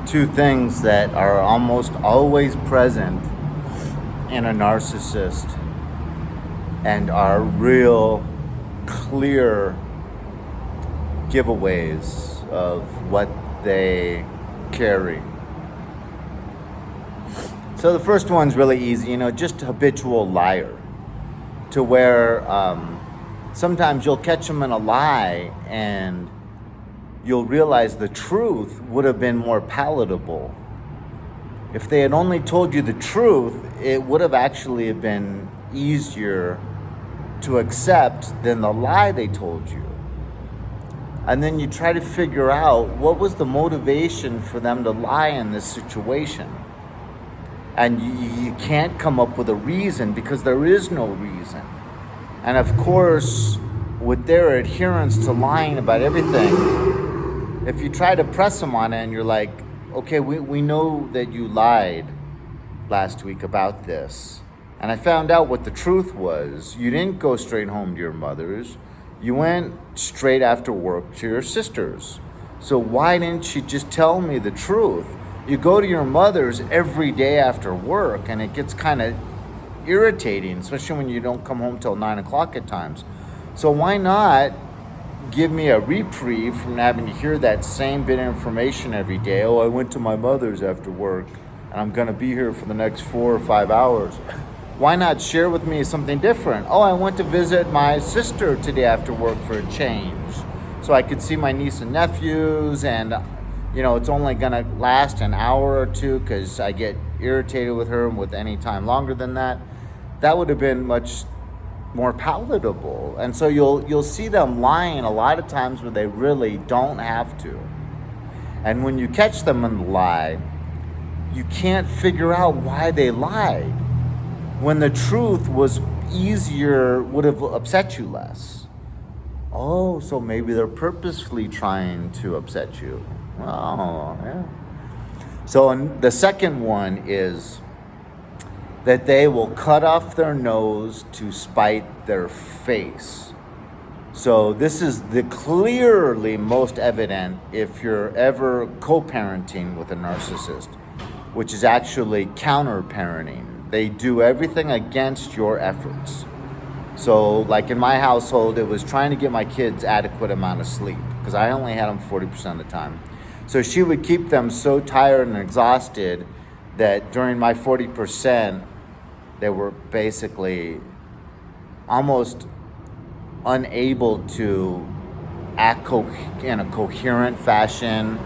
two things that are almost always present in a narcissist and are real clear giveaways of what they carry. So the first one's really easy, just a habitual liar, to where sometimes you'll catch them in a lie and you'll realize the truth would have been more palatable. If they had only told you the truth, it would have actually been easier to accept than the lie they told you. And then you try to figure out what was the motivation for them to lie in this situation. And you can't come up with a reason because there is no reason. And of course, with their adherence to lying about everything, if you try to press them on it and you're like, okay, we know that you lied last week about this. And I found out what the truth was. You didn't go straight home to your mother's. You went straight after work to your sister's. So why didn't you just tell me the truth? You go to your mother's every day after work, and it gets kind of irritating, especially when you don't come home till 9 o'clock at times. So why not give me a reprieve from having to hear that same bit of information every day? Oh, I went to my mother's after work, and I'm going to be here for the next 4 or 5 hours. Why not share with me something different? Oh, I went to visit my sister today after work for a change, so I could see my niece and nephews, and it's only going to last an hour or two because I get irritated with her with any time longer than that. That would have been much more palatable. And so you'll see them lying a lot of times where they really don't have to. And when you catch them in the lie, you can't figure out why they lied when the truth was easier, would have upset you less. Oh, so maybe they're purposefully trying to upset you. Oh, yeah. So the second one is that they will cut off their nose to spite their face. So this is the clearly most evident if you're ever co-parenting with a narcissist, which is actually counter-parenting. They do everything against your efforts. So like in my household, it was trying to get my kids adequate amount of sleep because I only had them 40% of the time. So she would keep them so tired and exhausted that during my 40%, they were basically almost unable to act in a coherent fashion,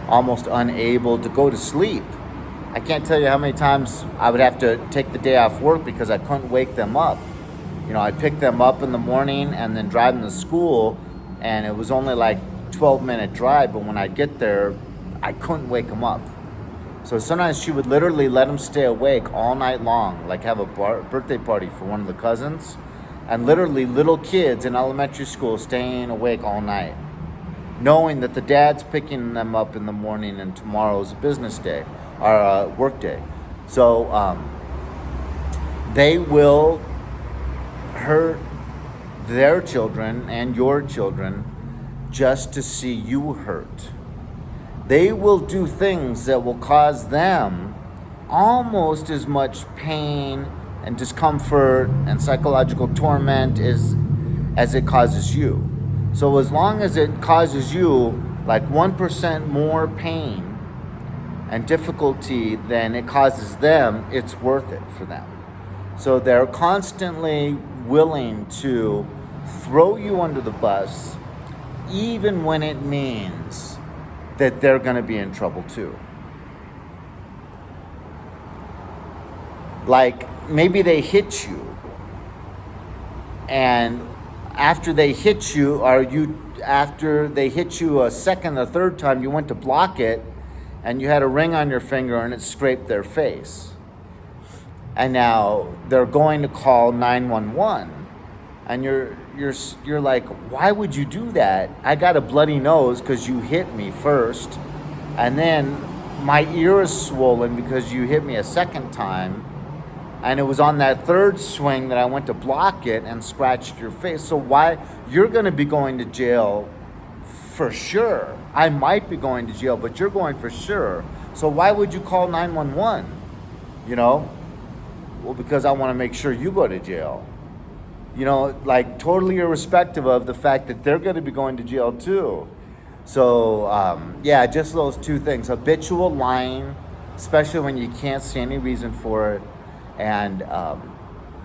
almost unable to go to sleep. I can't tell you how many times I would have to take the day off work because I couldn't wake them up. I'd pick them up in the morning and then drive them to school, and it was only like 12-minute drive, but when I'd get there, I couldn't wake them up. So sometimes she would literally let them stay awake all night long, like have a birthday party for one of the cousins, and literally little kids in elementary school staying awake all night, knowing that the dad's picking them up in the morning and tomorrow's a business day, or a work day. So they will hurt their children and your children just to see you hurt. They will do things that will cause them almost as much pain and discomfort and psychological torment as it causes you. So as long as it causes you like 1% more pain and difficulty than it causes them, it's worth it for them. So they're constantly willing to throw you under the bus, even when it means that they're going to be in trouble too. Like maybe they hit you, and after they hit you, after they hit you a second or third time, you went to block it, and you had a ring on your finger and it scraped their face. And now they're going to call 911, and you're like, why would you do that? I got a bloody nose because you hit me first, and then my ear is swollen because you hit me a second time, and it was on that third swing that I went to block it and scratched your face. So why you're going to be going to jail for sure. I might be going to jail, but you're going for sure. So why would you call 911? You know? Well, because I want to make sure you go to jail. You know, like totally irrespective of the fact that they're going to be going to jail too. So, yeah, just those two things. Habitual lying, especially when you can't see any reason for it, and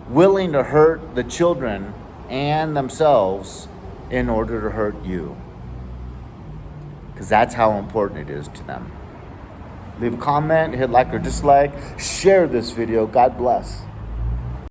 willing to hurt the children and themselves in order to hurt you. Because that's how important it is to them. Leave a comment, hit like or dislike, share this video. God bless.